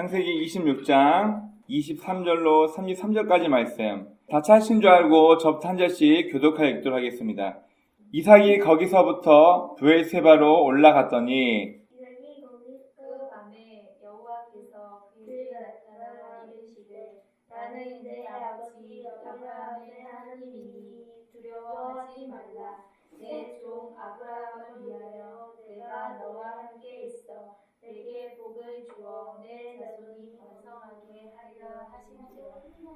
창세기 26장 23절로 33절까지 말씀. 다 찾으신 줄 알고 저부터 한 절씩 교독하여 읽도록 하겠습니다. 이삭이 거기서부터 브엘세바로 올라갔더니 그 밤에 여호와께서 그에게 나타나 이르시되 나는 내 아버지 아브라함의 하나님이니 두려워하지 말라. 내 종 아브라함을 위하여 내가 너와 함께 있어 내게 복을 주어 내 자손이 번성하게 하리라 하시니라.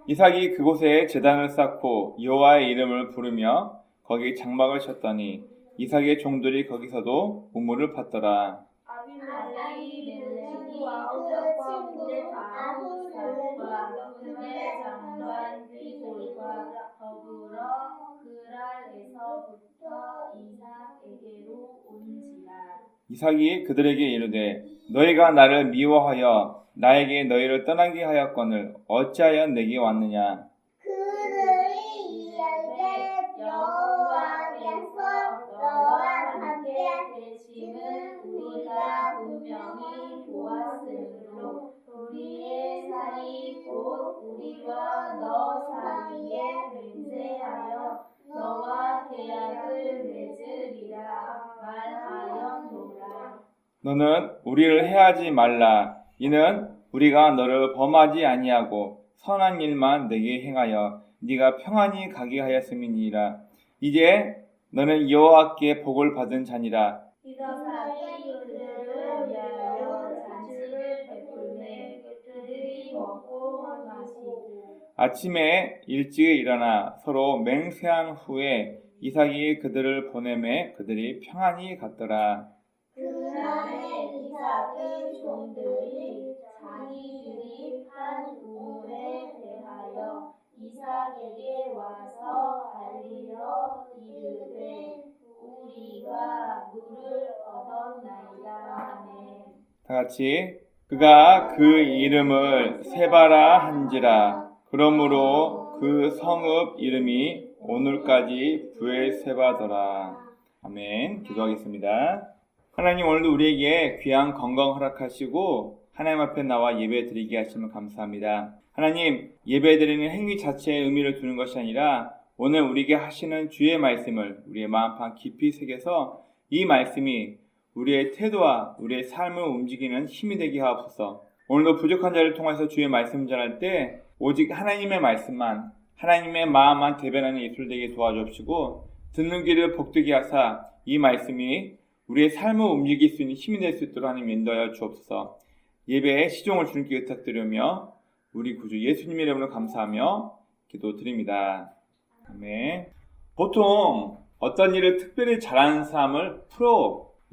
이삭이 그곳에 제단을 쌓고 여호와의 이름을 부르며 거기 장막을 쳤더니 이삭의 종들이 거기서도 우물을 팠더라. 아비멜렉이 아우과 군대 아후살과 군대 장관 비골과 더불어 그랄에서부터 이삭에게로 온지라. 이삭이 그들에게 이르되 너희가 나를 미워하여 나에게 너희를 떠나게 하였거늘 어찌하여 내게 왔느냐. 그들이 이르되 여호와께서 너와 함께 계심을 우리가 분명히 보았으므로 우리의 사이 곧 우리와 너 사이에 맹세하여 너와 계약을 맺으리라 말하였노라. 너는 우리를 해하지 말라. 이는 우리가 너를 범하지 아니하고 선한 일만 내게 행하여 네가 평안히 가게 하였음이니라. 이제 너는 여호와께 복을 받은 자니라. 이삭이 그들을 위하여 잔치를 베풀매 그들이 먹고 마시고 아침에 일찍 일어나 서로 맹세한 후에 이삭이 그들을 보내매 그들이 평안히 갔더라. 그날에 이삭의 종들이 자기들이 한 우물에 대하여 이삭에게 와서 알리러 이르되 우리가 물을 얻었나이다 하매 다 같이 그가 그 이름을 세바라 한지라. 그러므로 그 성읍 이름이 오늘까지 브엘세바더라. 아멘. 기도하겠습니다. 하나님, 오늘도 우리에게 귀한 건강 허락하시고 하나님 앞에 나와 예배 드리게 하시면 감사합니다. 하나님, 예배 드리는 행위 자체에 의미를 두는 것이 아니라 오늘 우리에게 하시는 주의 말씀을 우리의 마음판 깊이 새겨서 이 말씀이 우리의 태도와 우리의 삶을 움직이는 힘이 되게 하옵소서. 오늘도 부족한 자를 통해서 주의 말씀 전할 때 오직 하나님의 말씀만, 하나님의 마음만 대변하는 예술 되게 도와주옵시고 듣는 귀를 복되게 하사 이 말씀이 우리의 삶을 움직일 수 있는 힘이 될 수 있도록 하나님 인도하여 주옵소서. 예배에 시종을 주님께 부탁드리며 우리 구주 예수님의 이름으로 감사하며 기도드립니다. 아멘. 보통 어떤 일을 특별히 잘하는 사람을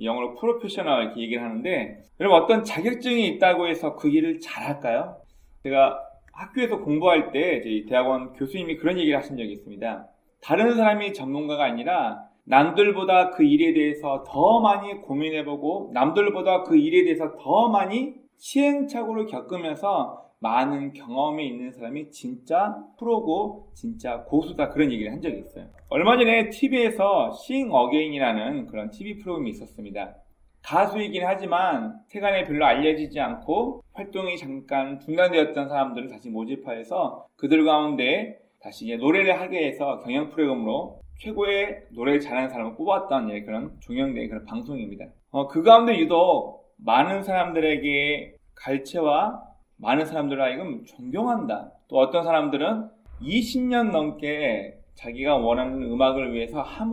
영어로 프로페셔널 이렇게 얘기를 하는데, 여러분 어떤 자격증이 있다고 해서 그 일을 잘할까요? 제가 학교에서 공부할 때 저희 대학원 교수님이 그런 얘기를 하신 적이 있습니다. 다른 사람이 전문가가 아니라 남들보다 그 일에 대해서 더 많이 고민해보고 남들보다 그 일에 대해서 더 많이 시행착오를 겪으면서 많은 경험이 있는 사람이 진짜 프로고 진짜 고수다, 그런 얘기를 한 적이 있어요. 얼마 전에 TV에서 Sing Again이라는 그런 TV 프로그램이 있었습니다. 가수이긴 하지만 세간에 별로 알려지지 않고 활동이 잠깐 중단되었던 사람들을 다시 모집하여서 그들 가운데 다시 이제 노래를 하게 해서 경연 프로그램으로 최고의 노래를 잘하는 사람을 뽑았던 그런 종영된 그런 방송입니다. 그 가운데 유독 많은 사람들에게 갈채와 많은 사람들을 하여금 존경한다. 또 어떤 사람들은 20년 넘게 자기가 원하는 음악을 위해서 한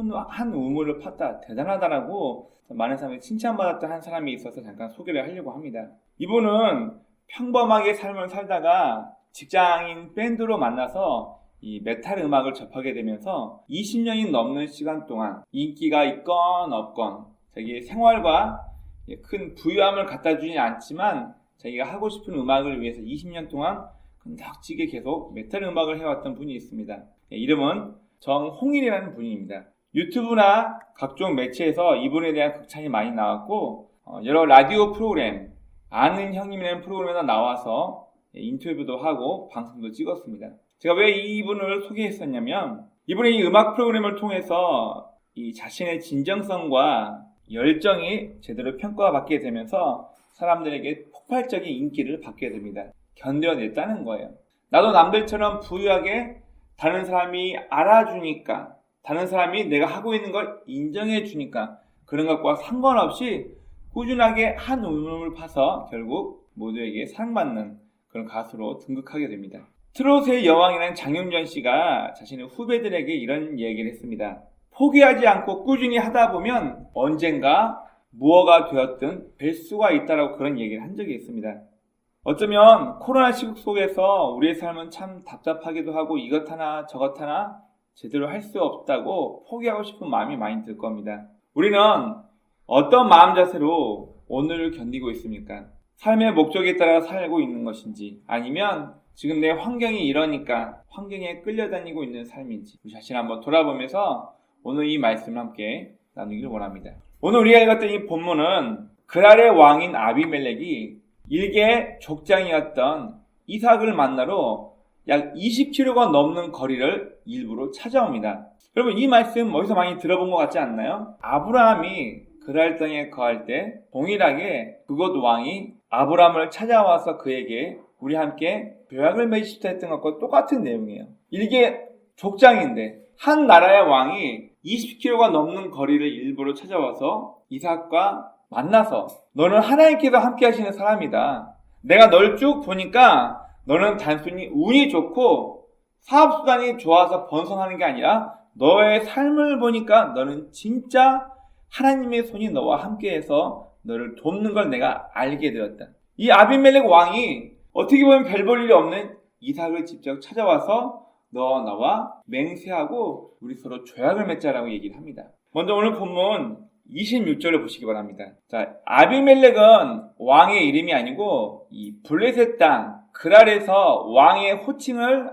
우물을 팠다. 대단하다라고 많은 사람들이 칭찬받았던 한 사람이 있어서 잠깐 소개를 하려고 합니다. 이분은 평범하게 삶을 살다가 직장인 밴드로 만나서 이 메탈 음악을 접하게 되면서 20년이 넘는 시간 동안 인기가 있건 없건 자기의 생활과 큰 부유함을 갖다 주지 않지만 자기가 하고 싶은 음악을 위해서 20년 동안 건덕지게 계속 메탈 음악을 해왔던 분이 있습니다. 이름은 정홍일이라는 분입니다. 유튜브나 각종 매체에서 이분에 대한 극찬이 많이 나왔고 여러 라디오 프로그램, 아는 형님이라는 프로그램에서 나와서 인터뷰도 하고 방송도 찍었습니다. 제가 왜 이분을 소개했었냐면 이분의 이 음악 프로그램을 통해서 이 자신의 진정성과 열정이 제대로 평가받게 되면서 사람들에게 폭발적인 인기를 받게 됩니다. 견뎌냈다는 거예요. 나도 남들처럼 부유하게 다른 사람이 알아주니까, 다른 사람이 내가 하고 있는 걸 인정해 주니까 그런 것과 상관없이 꾸준하게 한 울음을 파서 결국 모두에게 사랑받는 그런 가수로 등극하게 됩니다. 트롯의 여왕이라는 장윤정 씨가 자신의 후배들에게 이런 얘기를 했습니다. 포기하지 않고 꾸준히 하다 보면 언젠가 무엇가 되었든 뵐 수가 있다라고 그런 얘기를 한 적이 있습니다. 어쩌면 코로나 시국 속에서 우리의 삶은 참 답답하기도 하고 이것 하나 저것 하나 제대로 할 수 없다고 포기하고 싶은 마음이 많이 들 겁니다. 우리는 어떤 마음 자세로 오늘을 견디고 있습니까? 삶의 목적에 따라 살고 있는 것인지, 아니면 지금 내 환경이 이러니까 환경에 끌려다니고 있는 삶인지 우리 자신을 한번 돌아보면서 오늘 이 말씀을 함께 나누기를 원합니다. 오늘 우리가 읽었던 이 본문은 그랄의 왕인 아비멜렉이 일개 족장이었던 이삭을 만나러 약 20km가 넘는 거리를 일부러 찾아옵니다. 여러분, 이 말씀 어디서 많이 들어본 것 같지 않나요? 아브라함이 그랄 땅에 거할 때 동일하게 그곳 왕이 아브라함을 찾아와서 그에게 우리 함께 교약을 맺으시다 했던 것과 똑같은 내용이에요. 일개 족장인데 한 나라의 왕이 20km가 넘는 거리를 일부러 찾아와서 이삭과 만나서 너는 하나님께서 함께 하시는 사람이다. 내가 널 쭉 보니까 너는 단순히 운이 좋고 사업수단이 좋아서 번성하는 게 아니라 너의 삶을 보니까 너는 진짜 하나님의 손이 너와 함께해서 너를 돕는 걸 내가 알게 되었다. 이 아비멜렉 왕이 어떻게 보면 별 볼 일이 없는 이삭을 직접 찾아와서 너와 나와 맹세하고 우리 서로 조약을 맺자라고 얘기를 합니다. 먼저 오늘 본문 26절을 보시기 바랍니다. 자, 아비멜렉은 왕의 이름이 아니고 이 블레셋 땅 그랄에서 왕의 호칭을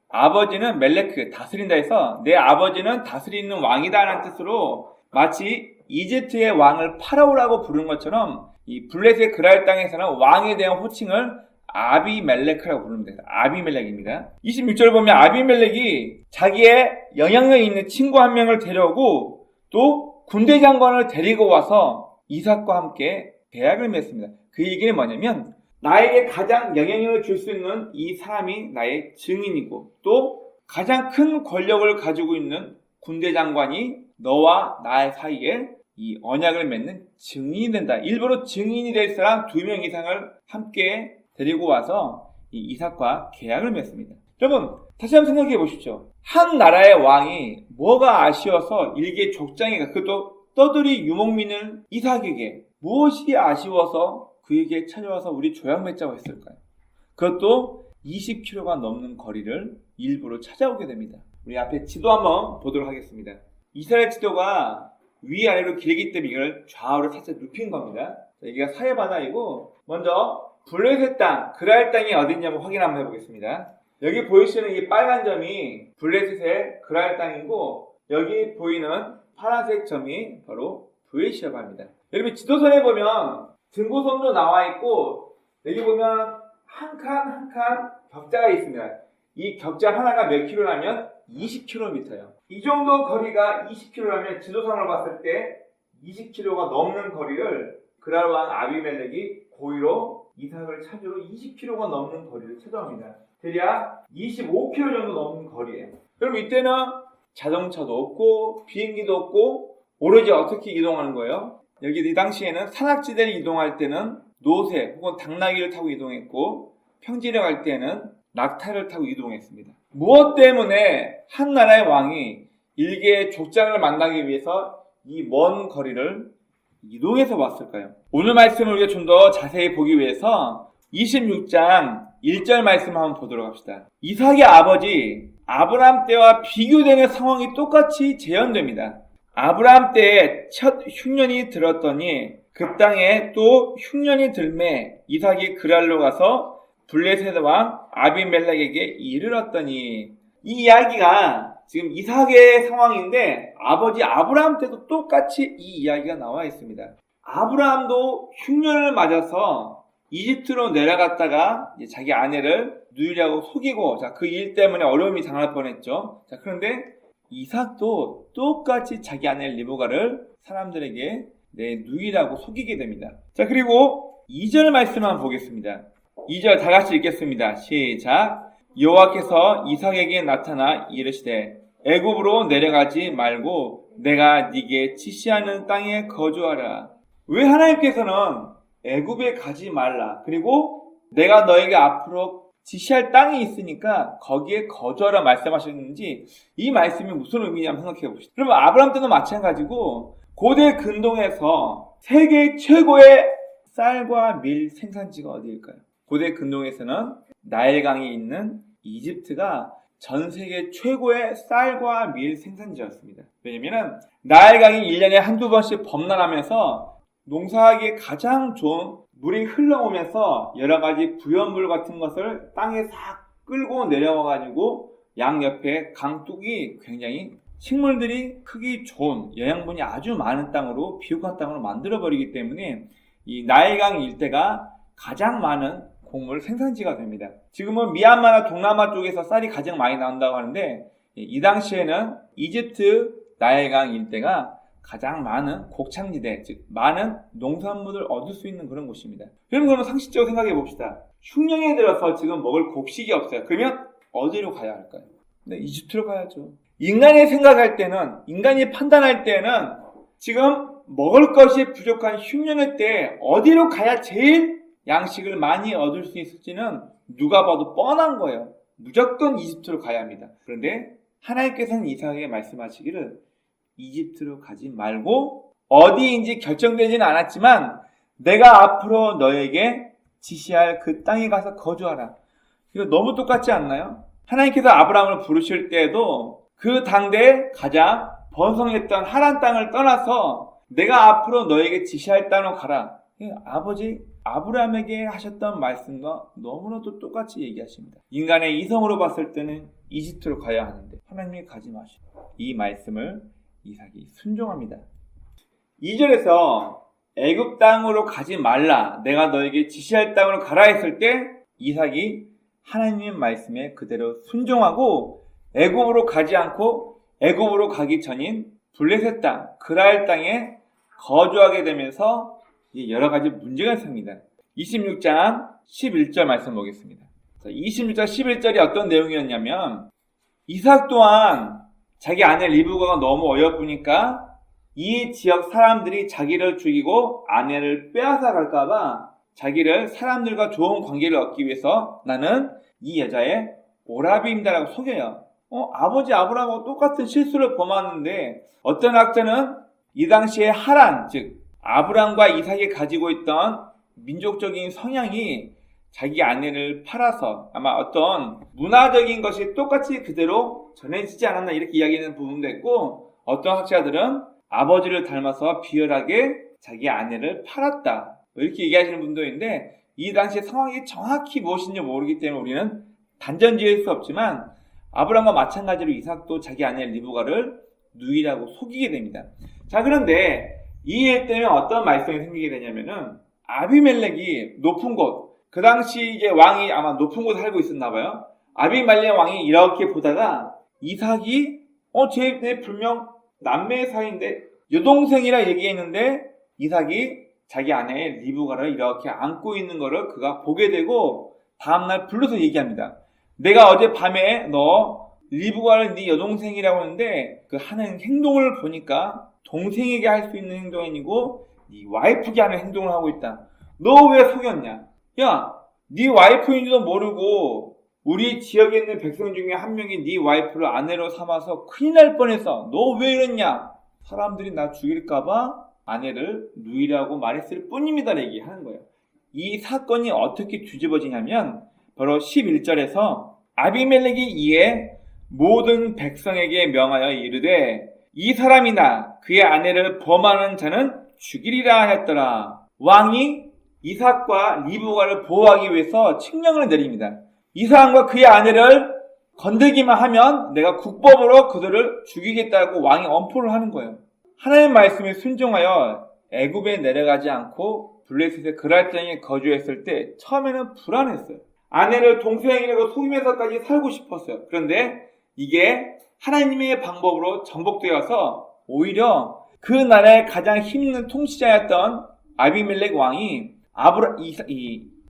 아버지는 멜레크, 다스린다 해서 내 아버지는 다스리는 왕이다 라는 뜻으로 마치 이집트의 왕을 파라오라고 부르는 것처럼 이 블레셋 그랄 땅에서는 왕에 대한 호칭을 아비멜렉이라고 부릅니다. 아비멜렉입니다. 26절 보면 아비멜렉이 자기의 영향력 있는 친구 한 명을 데려오고 또 군대 장관을 데리고 와서 이삭과 함께 계약을 맺습니다. 그 얘기는 뭐냐면 나에게 가장 영향력을 줄 수 있는 이 사람이 나의 증인이고 또 가장 큰 권력을 가지고 있는 군대 장관이 너와 나의 사이에 이 언약을 맺는 증인이 된다. 일부러 증인이 될 사람 2명 이상을 함께 데리고 와서 이 이삭과 계약을 맺습니다. 여러분, 다시 한번 생각해 보십시오. 한 나라의 왕이 뭐가 아쉬워서 일개 족장이가 그것도 떠들이 유목민을 이삭에게 무엇이 아쉬워서 그에게 찾아와서 우리 조약 맺자고 했을까요? 그것도 20km가 넘는 거리를 일부러 찾아오게 됩니다. 우리 앞에 지도 한번 보도록 하겠습니다. 이스라엘 지도가 위아래로 길기 때문에 이걸 좌우로 살짝 눕힌 겁니다. 여기가 사해바다이고 먼저 블레셋 땅, 그랄 땅이 어딘지 한번 확인 한번 해보겠습니다. 여기 보이시는 이 빨간 점이 블레셋의 그랄 땅이고 여기 보이는 파란색 점이 바로 브에시아바입니다. 여러분 지도선에 보면 등고선도 나와 있고 여기 보면 한 칸 격자가 있습니다. 이 격자 하나가 몇 킬로라면 20km예요. 이 정도 거리가 20km라면 지도상으로 봤을 때 20km가 넘는 거리를 그랄 왕 아비멜렉이 고의로 이삭을 찾으러 20km가 넘는 거리를 찾아옵니다. 대략 25km 정도 넘는 거리예요. 그럼 이때는 자동차도 없고 비행기도 없고 오로지 어떻게 이동하는 거예요? 여기 이 당시에는 산악지대를 이동할 때는 노새 혹은 당나귀를 타고 이동했고 평지를 갈 때는 낙타를 타고 이동했습니다. 무엇 때문에 한 나라의 왕이 일개의 족장을 만나기 위해서 이 먼 거리를 이동해서 왔을까요? 오늘 말씀을 우리가 좀 더 자세히 보기 위해서 26장 1절 말씀 한번 보도록 합시다. 이삭의 아버지 아브라함 때와 비교되는 상황이 똑같이 재현됩니다. 아브라함 때에 첫 흉년이 들었더니 그 땅에 또 흉년이 들매 이삭이 그랄로 가서 블레셋 왕 아비멜렉에게 이르렀더니 이 이야기가 지금 이삭의 상황인데 아버지 아브라함 때도 똑같이 이 이야기가 나와 있습니다. 아브라함도 흉년을 맞아서 이집트로 내려갔다가 자기 아내를 누이라고 속이고 그 일 때문에 어려움이 당할 뻔했죠. 그런데 이삭도 똑같이 자기 아내 리브가를 사람들에게 내 누이라고 속이게 됩니다. 그리고 2절 말씀만 보겠습니다. 2절 다 같이 읽겠습니다. 시작. 여호와께서 이삭에게 나타나 이르시되 애굽으로 내려가지 말고 내가 네게 지시하는 땅에 거주하라. 왜 하나님께서는 애굽에 가지 말라, 그리고 내가 너에게 앞으로 지시할 땅이 있으니까 거기에 거주하라 말씀하셨는지, 이 말씀이 무슨 의미냐면 생각해 봅시다. 그러면 아브라함 때도 마찬가지고 고대 근동에서 세계 최고의 쌀과 밀 생산지가 어디일까요? 고대 근동에서는 나일강이 있는 이집트가 전 세계 최고의 쌀과 밀 생산지였습니다. 왜냐면 나일강이 1년에 한두 번씩 범람하면서 농사하기에 가장 좋은 물이 흘러오면서 여러 가지 부연물 같은 것을 땅에 싹 끌고 내려와가지고 양옆에 강둑이 굉장히 식물들이 크기 좋은 영양분이 아주 많은 땅으로, 비옥한 땅으로 만들어버리기 때문에 이 나일강 일대가 가장 많은 곡물 생산지가 됩니다. 지금은 미얀마나 동남아 쪽에서 쌀이 가장 많이 나온다고 하는데, 이 당시에는 이집트 나일강 일대가 가장 많은 곡창지대, 즉 많은 농산물을 얻을 수 있는 그런 곳입니다. 그러면 상식적으로 생각해 봅시다. 흉년에 들어서 지금 먹을 곡식이 없어요. 그러면 어디로 가야 할까요? 네, 이집트로 가야죠. 인간이 생각할 때는, 인간이 판단할 때는 지금 먹을 것이 부족한 흉년의 때 어디로 가야 제일 양식을 많이 얻을 수 있을지는 누가 봐도 뻔한 거예요. 무조건 이집트로 가야 합니다. 그런데 하나님께서는 이삭에게 말씀하시기를 이집트로 가지 말고, 어디인지 결정되지는 않았지만 내가 앞으로 너에게 지시할 그 땅에 가서 거주하라. 이거 너무 똑같지 않나요? 하나님께서 아브라함을 부르실 때에도 그 당대에 가장 번성했던 하란 땅을 떠나서 내가 앞으로 너에게 지시할 땅으로 가라. 아버지 아브라함에게 하셨던 말씀과 너무나도 똑같이 얘기하십니다. 인간의 이성으로 봤을 때는 이집트로 가야 하는데 하나님이 가지 마시고, 이 말씀을 이삭이 순종합니다. 2절에서 애굽 땅으로 가지 말라, 내가 너에게 지시할 땅으로 가라 했을 때 이삭이 하나님의 말씀에 그대로 순종하고 애굽으로 가지 않고 애굽으로 가기 전인 블레셋 땅, 그랄 땅에 거주하게 되면서 여러 가지 문제가 생깁니다. 26장 11절 말씀 보겠습니다. 26장 11절이 어떤 내용이었냐면, 이삭 또한 자기 아내 리브가가 너무 어여쁘니까 이 지역 사람들이 자기를 죽이고 아내를 빼앗아 갈까봐 자기를 사람들과 좋은 관계를 얻기 위해서 나는 이 여자의 오라비입니다라고 속여요. 아버지 아브라함하고 똑같은 실수를 범하는데, 어떤 학자는 이 당시에 하란, 즉 아브라함과 이삭이 가지고 있던 민족적인 성향이 자기 아내를 팔아서 아마 어떤 문화적인 것이 똑같이 그대로 전해지지 않았나, 이렇게 이야기하는 부분도 있고, 어떤 학자들은 아버지를 닮아서 비열하게 자기 아내를 팔았다, 이렇게 얘기하시는 분도 있는데, 이 당시의 상황이 정확히 무엇인지 모르기 때문에 우리는 단정 지을 수 없지만 아브라함과 마찬가지로 이삭도 자기 아내 리브가를 누이라고 속이게 됩니다. 자, 그런데 이 일 때문에 어떤 말썽이 생기게 되냐면은, 아비멜렉이 높은 곳, 그 당시 이제 왕이 아마 높은 곳에 살고 있었나 봐요. 아비멜렉 왕이 이렇게 보다가 이삭이 쟤 분명 남매 사이인데 여동생이라 얘기했는데, 이삭이 자기 아내 리브가를 이렇게 안고 있는 거를 그가 보게 되고 다음날 불러서 얘기합니다. 내가 어젯밤에 너 리브가를 네 여동생이라고 했는데 그 하는 행동을 보니까 동생에게 할 수 있는 행동이 아니고 네 와이프게 하는 행동을 하고 있다. 너 왜 속였냐? 야, 네 와이프인지도 모르고 우리 지역에 있는 백성 중에 한 명이 네 와이프를 아내로 삼아서 큰일 날 뻔했어. 너 왜 이랬냐? 사람들이 나 죽일까봐 아내를 누이라고 말했을 뿐입니다. 얘기하는 거예요. 이 사건이 어떻게 뒤집어지냐면 바로 11절에서 아비멜렉이 이에 모든 백성에게 명하여 이르되 이 사람이나 그의 아내를 범하는 자는 죽이리라 하였더라. 왕이 이삭과 리브가를 보호하기 위해서 칙령을 내립니다. 이 사람과 그의 아내를 건들기만 하면 내가 국법으로 그들을 죽이겠다고 왕이 엄포를 하는 거예요. 하나님의 말씀에 순종하여 애굽에 내려가지 않고 블레셋의 그랄 땅에 거주했을 때 처음에는 불안했어요. 아내를 동생이라고 속이면서까지 살고 싶었어요. 그런데 이게 하나님의 방법으로 정복되어서 오히려 그 나라의 가장 힘있는 통치자였던 아비멜렉 왕이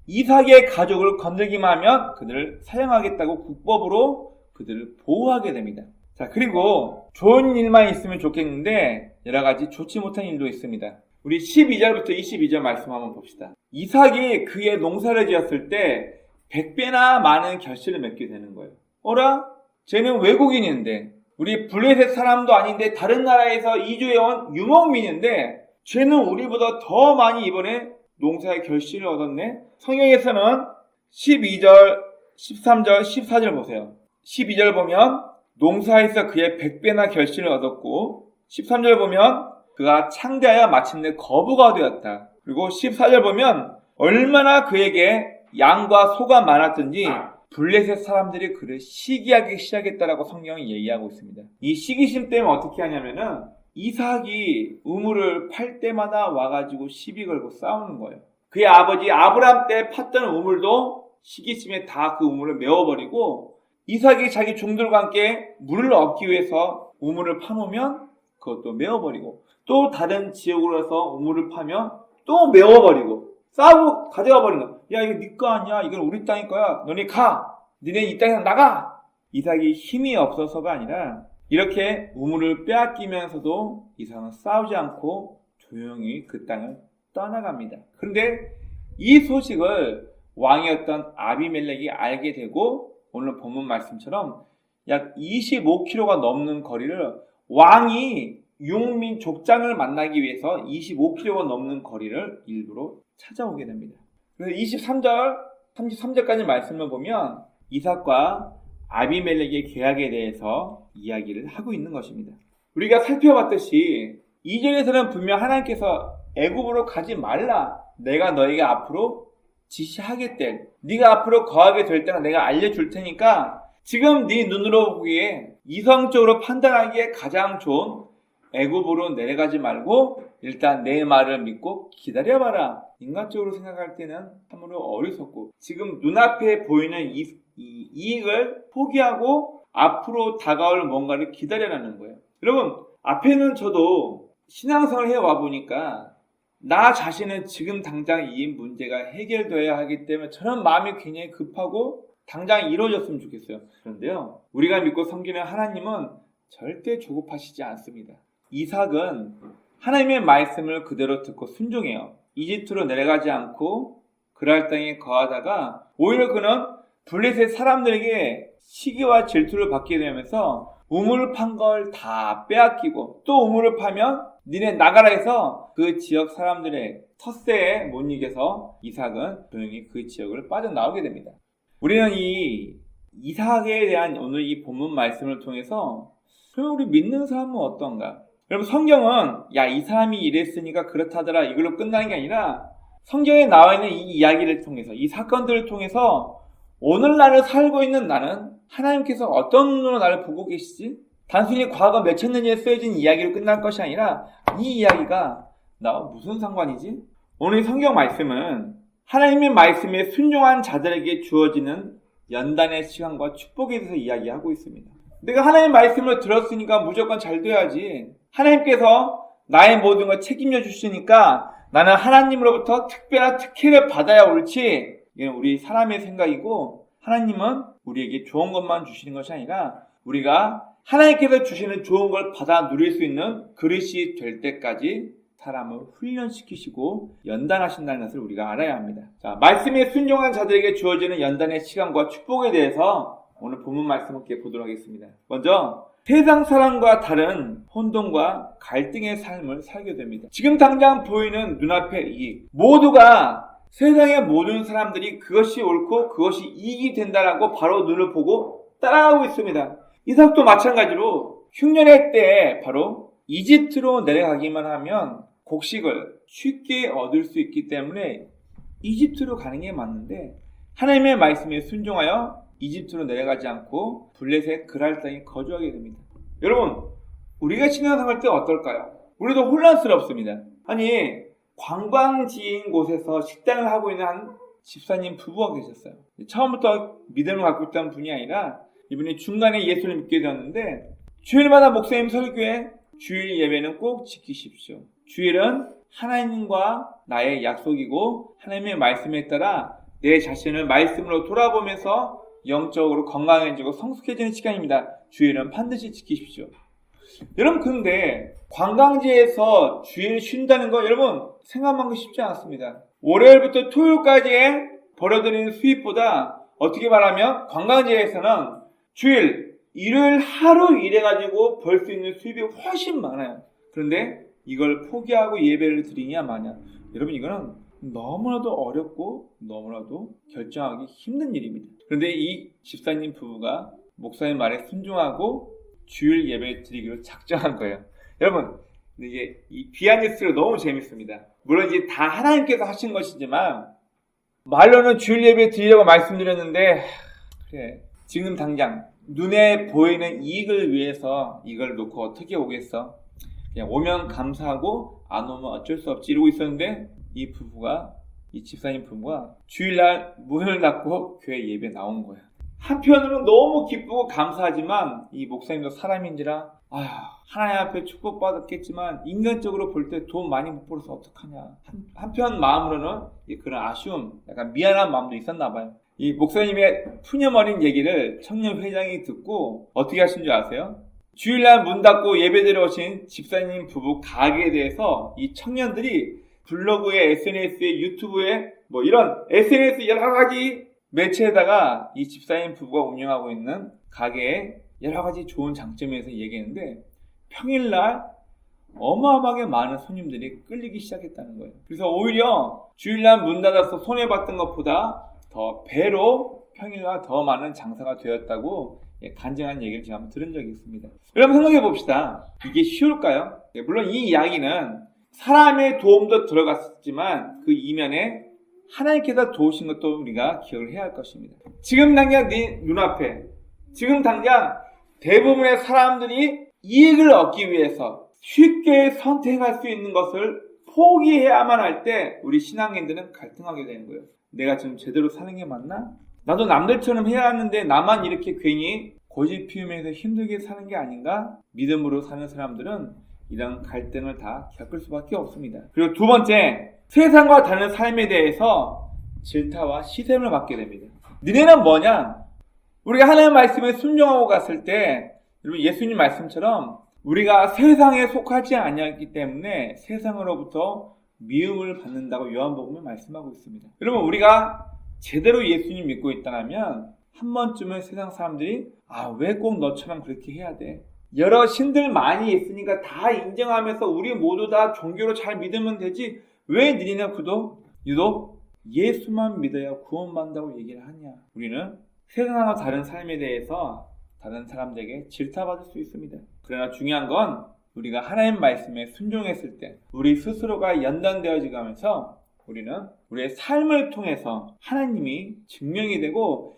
이삭의 가족을 건들기만 하면 그들을 사형하겠다고 국법으로 그들을 보호하게 됩니다. 자, 그리고 좋은 일만 있으면 좋겠는데 여러 가지 좋지 못한 일도 있습니다. 우리 12절부터 22절 말씀 한번 봅시다. 이삭이 그의 농사를 지었을 때 100배나 많은 결실을 맺게 되는 거예요. 어라? 쟤는 외국인인데, 우리 블레셋 사람도 아닌데 다른 나라에서 이주해온 유목민인데 쟤는 우리보다 더 많이 이번에 농사의 결실을 얻었네. 성경에서는 12절, 13절, 14절 보세요. 12절 보면 농사에서 그의 100배나 결실을 얻었고, 13절 보면 그가 창대하여 마침내 거부가 되었다. 그리고 14절 보면 얼마나 그에게 양과 소가 많았던지 블레셋 사람들이 그를 시기하기 시작했다라고 성경이 얘기하고 있습니다. 이 시기심 때문에 어떻게 하냐면은 이삭이 우물을 팔 때마다 와가지고 시비 걸고 싸우는 거예요. 그의 아버지 아브라함 때 팠던 우물도 시기심에 다 그 우물을 메워버리고, 이삭이 자기 종들과 함께 물을 얻기 위해서 우물을 파놓으면 그것도 메워버리고, 또 다른 지역으로 가서 우물을 파면 또 메워버리고 싸우고 가져가 버리는 거야. 야, 이거 네 거 아니야. 이건 우리 땅일 거야. 너네 가. 니네 이 땅에서 나가. 이삭이 힘이 없어서가 아니라 이렇게 우물을 빼앗기면서도 이삭은 싸우지 않고 조용히 그 땅을 떠나갑니다. 그런데 이 소식을 왕이었던 아비멜렉이 알게 되고, 오늘 본문 말씀처럼 약 25km가 넘는 거리를 왕이 유목민 족장을 만나기 위해서 25km가 넘는 거리를 일부러 찾아오게 됩니다. 그래서 23절, 33절까지 말씀을 보면 이삭과 아비멜렉의 계약에 대해서 이야기를 하고 있는 것입니다. 우리가 살펴봤듯이 2절에서는 분명 하나님께서 애굽으로 가지 말라, 내가 너에게 앞으로 지시하겠대, 네가 앞으로 거하게 될 때는 내가 알려줄 테니까 지금 네 눈으로 보기에 이성적으로 판단하기에 가장 좋은 애굽으로 내려가지 말고 일단 내 말을 믿고 기다려봐라. 인간적으로 생각할 때는 참으로 어리석고, 지금 눈앞에 보이는 이 이익을 포기하고 앞으로 다가올 뭔가를 기다려라는 거예요. 여러분, 앞에는 저도 신앙생활을 해와 보니까 나 자신은 지금 당장 이 문제가 해결되어야 하기 때문에 저는 마음이 굉장히 급하고 당장 이루어졌으면 좋겠어요. 그런데요, 우리가 믿고 섬기는 하나님은 절대 조급하시지 않습니다. 이삭은 하나님의 말씀을 그대로 듣고 순종해요. 이집트로 내려가지 않고 그랄 땅에 거하다가 오히려 그는 블레셋 사람들에게 시기와 질투를 받게 되면서 우물을 판 걸 다 빼앗기고, 또 우물을 파면 니네 나가라 해서 그 지역 사람들의 텃세에 못 이겨서 이삭은 조용히 그 지역을 빠져나오게 됩니다. 우리는 이 이삭에 대한 오늘 이 본문 말씀을 통해서 그럼 우리 믿는 사람은 어떤가? 여러분, 성경은 야, 이 사람이 이랬으니까 그렇다더라 이걸로 끝나는 게 아니라 성경에 나와 있는 이 이야기를 통해서, 이 사건들을 통해서 오늘날을 살고 있는 나는 하나님께서 어떤 눈으로 나를 보고 계시지? 단순히 과거 몇천 년 전에 쓰여진 이야기로 끝날 것이 아니라 이 이야기가 나와 무슨 상관이지? 오늘 성경 말씀은 하나님의 말씀에 순종한 자들에게 주어지는 연단의 시간과 축복에 대해서 이야기하고 있습니다. 내가 하나님의 말씀을 들었으니까 무조건 잘 돼야지, 하나님께서 나의 모든 걸 책임져 주시니까 나는 하나님으로부터 특별한 특혜를 받아야 옳지, 이건 우리 사람의 생각이고, 하나님은 우리에게 좋은 것만 주시는 것이 아니라 우리가 하나님께서 주시는 좋은 걸 받아 누릴 수 있는 그릇이 될 때까지 사람을 훈련시키시고 연단하신다는 것을 우리가 알아야 합니다. 자, 말씀에 순종한 자들에게 주어지는 연단의 시간과 축복에 대해서 오늘 본문 말씀을 함께 보도록 하겠습니다. 먼저 세상 사람과 다른 혼돈과 갈등의 삶을 살게 됩니다. 지금 당장 보이는 눈앞의 이익, 모두가 세상의 모든 사람들이 그것이 옳고 그것이 이익이 된다라고 바로 눈을 보고 따라가고 있습니다. 이삭도 마찬가지로 흉년의 때에 바로 이집트로 내려가기만 하면 곡식을 쉽게 얻을 수 있기 때문에 이집트로 가는 게 맞는데, 하나님의 말씀에 순종하여 이집트로 내려가지 않고 블레셋 그랄 땅에 거주하게 됩니다. 여러분, 우리가 신앙생활 때 어떨까요? 우리도 혼란스럽습니다. 아니, 관광지인 곳에서 식당을 하고 있는 한 집사님 부부가 계셨어요. 처음부터 믿음을 갖고 있던 분이 아니라 이분이 중간에 예수를 믿게 되었는데, 주일마다 목사님 설교에 주일 예배는 꼭 지키십시오. 주일은 하나님과 나의 약속이고 하나님의 말씀에 따라 내 자신을 말씀으로 돌아보면서 영적으로 건강해지고 성숙해지는 시간입니다. 주일은 반드시 지키십시오. 여러분, 근데 관광지에서 주일 쉰다는 거 여러분 생각만큼 쉽지 않습니다. 월요일부터 토요일까지의 벌어들이는 수입보다 어떻게 말하면 관광지에서는 주일, 일요일 하루 일해가지고 벌 수 있는 수입이 훨씬 많아요. 그런데 이걸 포기하고 예배를 드리냐 마냐. 여러분, 이거는 너무나도 어렵고 너무나도 결정하기 힘든 일입니다. 그런데 이 집사님 부부가 목사님 말에 순종하고 주일 예배 드리기로 작정한 거예요. 여러분, 이게 이 비하니스가 너무 재밌습니다. 물론 이제 다 하나님께서 하신 것이지만 말로는 주일 예배 드리려고 말씀드렸는데 그래, 지금 당장 눈에 보이는 이익을 위해서 이걸 놓고 어떻게 오겠어? 그냥 오면 감사하고 안 오면 어쩔 수 없지 이러고 있었는데 이 집사님 부부가 주일날 문을 닫고 교회 예배 나온 거야. 한편으로는 너무 기쁘고 감사하지만 이 목사님도 사람인지라 하나님 앞에 축복받았겠지만 인간적으로 볼 때 돈 많이 못 벌어서 어떡하냐. 한편 마음으로는 그런 아쉬움, 약간 미안한 마음도 있었나 봐요. 이 목사님의 푸념어린 얘기를 청년 회장이 듣고 어떻게 하신 줄 아세요? 주일날 문 닫고 예배드려 오신 집사님 부부 가게에 대해서 이 청년들이 블로그에 SNS에 유튜브에 뭐 이런 SNS 여러 가지 매체에다가 이 집사님 부부가 운영하고 있는 가게에 여러 가지 좋은 장점에서 얘기했는데 평일날 어마어마하게 많은 손님들이 끌리기 시작했다는 거예요. 그래서 오히려 주일날 문 닫아서 손해봤던 것보다 더 배로 평일날 더 많은 장사가 되었다고 간증한 얘기를 제가 한번 들은 적이 있습니다. 여러분 생각해 봅시다. 이게 쉬울까요? 물론 이 이야기는 사람의 도움도 들어갔지만 그 이면에 하나님께서 도우신 것도 우리가 기억을 해야 할 것입니다. 지금 당장 네 눈앞에 지금 당장 대부분의 사람들이 이익을 얻기 위해서 쉽게 선택할 수 있는 것을 포기해야만 할 때 우리 신앙인들은 갈등하게 되는 거예요. 내가 지금 제대로 사는 게 맞나? 나도 남들처럼 해야 하는데 나만 이렇게 괜히 고집 피우면서 힘들게 사는 게 아닌가? 믿음으로 사는 사람들은 이런 갈등을 다 겪을 수밖에 없습니다. 그리고 두 번째, 세상과 다른 삶에 대해서 질타와 시샘을 받게 됩니다. 너네는 뭐냐? 우리가 하나님의 말씀에 순종하고 갔을 때 여러분 예수님 말씀처럼 우리가 세상에 속하지 아니하기 때문에 세상으로부터 미움을 받는다고 요한복음에 말씀하고 있습니다. 여러분 우리가 제대로 예수님 믿고 있다면 한 번쯤은 세상 사람들이 왜 꼭 너처럼 그렇게 해야 돼? 여러 신들 많이 있으니까 다 인정하면서 우리 모두 다 종교로 잘 믿으면 되지 왜 너희는 유독 예수만 믿어야 구원받는다고 얘기를 하냐? 우리는 세상과 다른 삶에 대해서 다른 사람들에게 질타받을 수 있습니다. 그러나 중요한 건 우리가 하나님 말씀에 순종했을 때 우리 스스로가 연단되어지고 하면서 우리는 우리의 삶을 통해서 하나님이 증명이 되고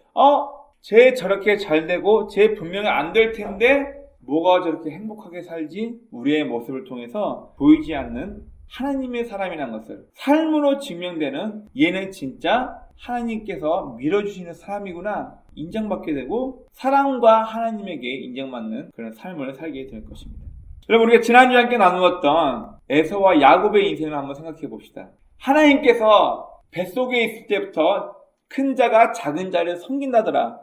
쟤 저렇게 잘 되고 쟤 분명히 안 될 텐데 뭐가 저렇게 행복하게 살지? 우리의 모습을 통해서 보이지 않는 하나님의 사람이라는 것을 삶으로 증명되는 얘는 진짜 하나님께서 밀어주시는 사람이구나 인정받게 되고 사랑과 하나님에게 인정받는 그런 삶을 살게 될 것입니다. 여러분 우리가 지난주에 함께 나누었던 에서와 야곱의 인생을 한번 생각해 봅시다. 하나님께서 뱃속에 있을 때부터 큰 자가 작은 자를 섬긴다더라.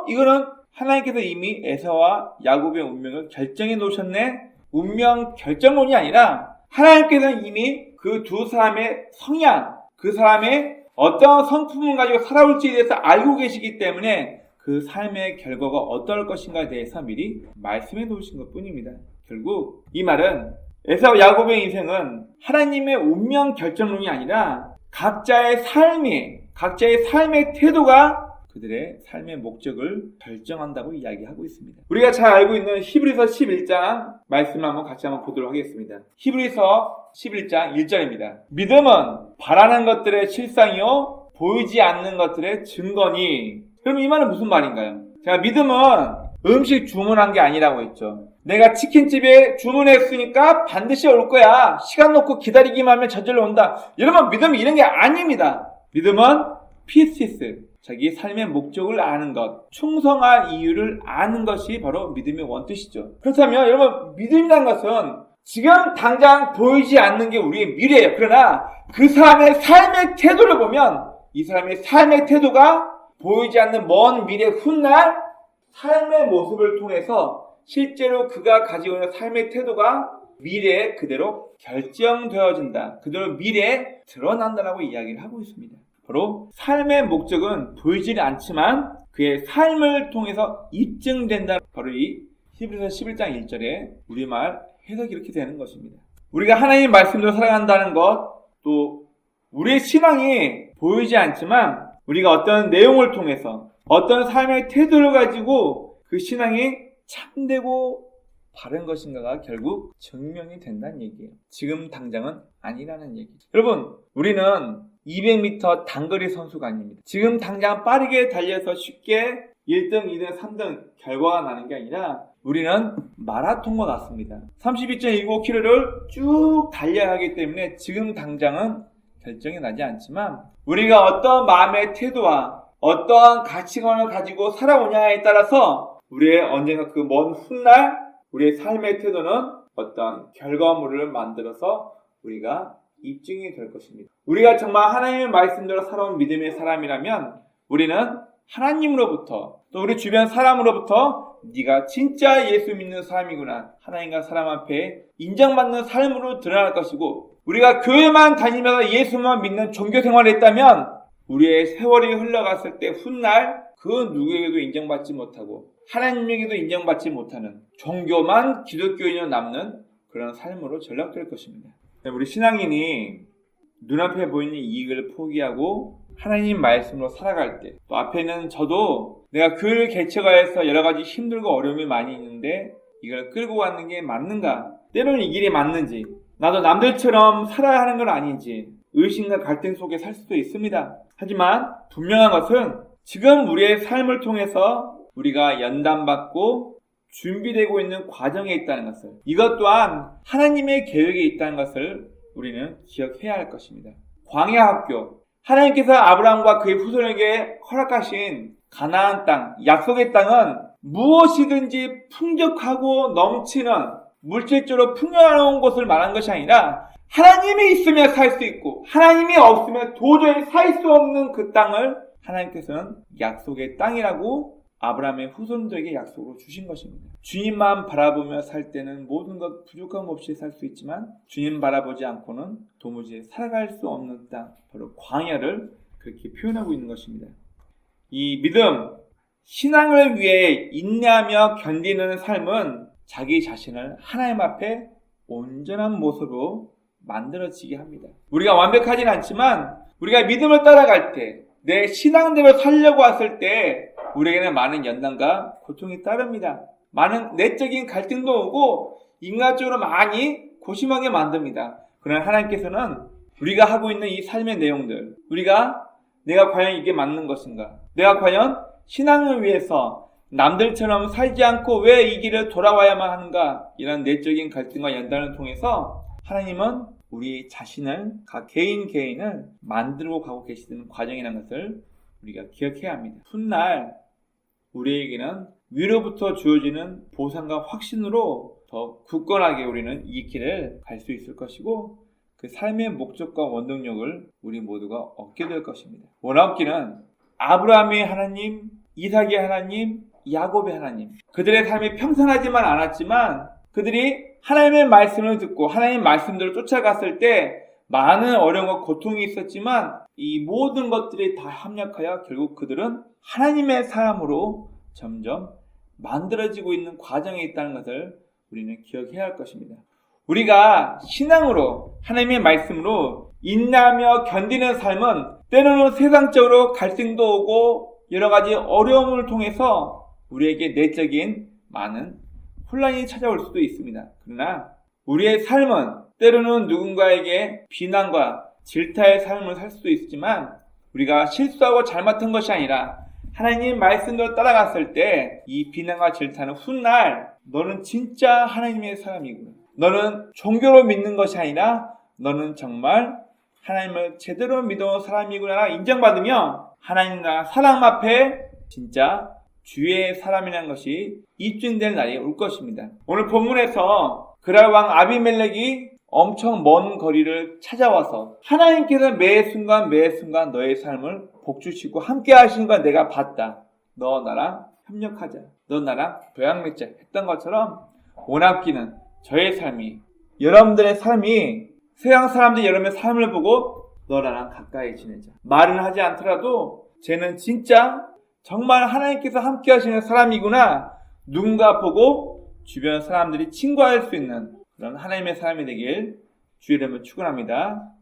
이거는 하나님께서 이미 에서와 야곱의 운명을 결정해 놓으셨네. 운명 결정론이 아니라 하나님께서는 이미 그 두 사람의 성향, 그 사람의 어떤 성품을 가지고 살아올지에 대해서 알고 계시기 때문에 그 삶의 결과가 어떨 것인가에 대해서 미리 말씀해 놓으신 것 뿐입니다. 결국 이 말은 에서와 야곱의 인생은 하나님의 운명 결정론이 아니라 각자의 삶의 태도가 그들의 삶의 목적을 결정한다고 이야기하고 있습니다. 우리가 잘 알고 있는 히브리서 11장 말씀을 같이 한번 보도록 하겠습니다. 히브리서 11장 1절입니다. 믿음은 바라는 것들의 실상이요 보이지 않는 것들의 증거니. 그럼 이 말은 무슨 말인가요? 자, 믿음은 음식 주문한 게 아니라고 했죠. 내가 치킨집에 주문했으니까 반드시 올 거야. 시간 놓고 기다리기만 하면 저절로 온다. 여러분 믿음이 이런 게 아닙니다. 믿음은 피시스, 자기 삶의 목적을 아는 것, 충성할 이유를 아는 것이 바로 믿음의 원뜻이죠. 그렇다면 여러분 믿음이라는 것은 지금 당장 보이지 않는 게 우리의 미래예요. 그러나 그 사람의 삶의 태도를 보면 이 사람의 삶의 태도가 보이지 않는 먼 미래 훗날 삶의 모습을 통해서 실제로 그가 가지고 있는 삶의 태도가 미래에 그대로 결정되어진다. 그대로 미래에 드러난다라고 이야기를 하고 있습니다. 바로 삶의 목적은 보이지 않지만 그의 삶을 통해서 입증된다. 바로 이 히브리서 11장 1절에 우리말 해석이 이렇게 되는 것입니다. 우리가 하나님 말씀대로 살아간다는 것, 또 우리의 신앙이 보이지 않지만 우리가 어떤 내용을 통해서 어떤 삶의 태도를 가지고 그 신앙이 참되고 바른 것인가가 결국 증명이 된다는 얘기예요. 지금 당장은 아니라는 얘기죠. 여러분, 우리는 200m 단거리 선수가 아닙니다. 지금 당장 빠르게 달려서 쉽게 1등, 2등, 3등 결과가 나는 게 아니라 우리는 마라톤과 같습니다. 32.19km를 쭉 달려야 하기 때문에 지금 당장은 결정이 나지 않지만 우리가 어떤 마음의 태도와 어떠한 가치관을 가지고 살아오냐에 따라서 우리의 언젠가 그 먼 훗날 우리의 삶의 태도는 어떤 결과물을 만들어서 우리가 입증이 될 것입니다. 우리가 정말 하나님의 말씀대로 살아온 믿음의 사람이라면 우리는 하나님으로부터 또 우리 주변 사람으로부터 네가 진짜 예수 믿는 사람이구나, 하나님과 사람 앞에 인정받는 삶으로 드러날 것이고, 우리가 교회만 다니면서 예수만 믿는 종교 생활을 했다면 우리의 세월이 흘러갔을 때 훗날 그 누구에게도 인정받지 못하고 하나님에게도 인정받지 못하는 종교만 기독교인으로 남는 그런 삶으로 전락될 것입니다. 우리 신앙인이 눈앞에 보이는 이익을 포기하고 하나님 말씀으로 살아갈 때, 또 앞에는 저도 내가 그 개척하에서 여러 가지 힘들고 어려움이 많이 있는데 이걸 끌고 가는 게 맞는가? 때로는 이 길이 맞는지, 나도 남들처럼 살아야 하는 건 아닌지 의심과 갈등 속에 살 수도 있습니다. 하지만 분명한 것은 지금 우리의 삶을 통해서 우리가 연단받고 준비되고 있는 과정에 있다는 것을, 이것 또한 하나님의 계획에 있다는 것을 우리는 기억해야 할 것입니다. 광야 학교, 하나님께서 아브라함과 그의 후손에게 허락하신 가나안 땅, 약속의 땅은 무엇이든지 풍족하고 넘치는 물질적으로 풍요로운 곳을 말한 것이 아니라 하나님이 있으면 살 수 있고 하나님이 없으면 도저히 살 수 없는 그 땅을 하나님께서는 약속의 땅이라고 아브라함의 후손들에게 약속으로 주신 것입니다. 주님만 바라보며 살 때는 모든 것 부족함 없이 살 수 있지만 주님 바라보지 않고는 도무지 살아갈 수 없는 땅, 바로 광야를 그렇게 표현하고 있는 것입니다. 이 믿음, 신앙을 위해 인내하며 견디는 삶은 자기 자신을 하나님 앞에 온전한 모습으로 만들어지게 합니다. 우리가 완벽하진 않지만 우리가 믿음을 따라갈 때, 내 신앙대로 살려고 했을 때 우리에게는 많은 연단과 고통이 따릅니다. 많은 내적인 갈등도 오고 인간적으로 많이 고심하게 만듭니다. 그러나 하나님께서는 우리가 하고 있는 이 삶의 내용들, 내가 과연 이게 맞는 것인가? 내가 과연 신앙을 위해서 남들처럼 살지 않고 왜 이 길을 돌아와야만 하는가? 이런 내적인 갈등과 연단을 통해서 하나님은 우리 자신을, 각 개인을 만들고 가고 계시는 과정이라는 것을 우리가 기억해야 합니다. 훗날 우리에게는 위로부터 주어지는 보상과 확신으로 더 굳건하게 우리는 이 길을 갈 수 있을 것이고, 그 삶의 목적과 원동력을 우리 모두가 얻게 될 것입니다. 원하옵기는 아브라함의 하나님, 이삭의 하나님, 야곱의 하나님, 그들의 삶이 평탄하지만 않았지만 그들이 하나님의 말씀을 듣고 하나님의 말씀대로 쫓아갔을 때 많은 어려움과 고통이 있었지만 이 모든 것들이 다 합력하여 결국 그들은 하나님의 사람으로 점점 만들어지고 있는 과정에 있다는 것을 우리는 기억해야 할 것입니다. 우리가 신앙으로 하나님의 말씀으로 인내하며 견디는 삶은 때로는 세상적으로 갈등도 오고 여러 가지 어려움을 통해서 우리에게 내적인 많은 혼란이 찾아올 수도 있습니다. 그러나 우리의 삶은 때로는 누군가에게 비난과 질타의 삶을 살 수도 있지만 우리가 실수하고 잘못한 것이 아니라 하나님 말씀대로 따라갔을 때 이 비난과 질타는 훗날 너는 진짜 하나님의 사람이구나, 너는 종교로 믿는 것이 아니라 너는 정말 하나님을 제대로 믿어온 사람이구나 인정받으며 하나님과 사람 앞에 진짜 주의 사람이라는 것이 입증될 날이 올 것입니다. 오늘 본문에서 그랄 왕 아비멜렉이 엄청 먼 거리를 찾아와서 하나님께서 매 순간 너의 삶을 복주시고 함께 하시는 걸 내가 봤다. 너 나랑 협력하자. 너 나랑 교양 맺자 했던 것처럼 오납기는 저의 삶이 여러분들의 삶이 세상 사람들이 여러분의 삶을 보고 너 나랑 가까이 지내자. 말은 하지 않더라도 쟤는 진짜 정말 하나님께서 함께 하시는 사람이구나. 누군가 보고 주변 사람들이 친구할 수 있는 그런 하나님의 사람이 되길 주의 이름으로 축원합니다.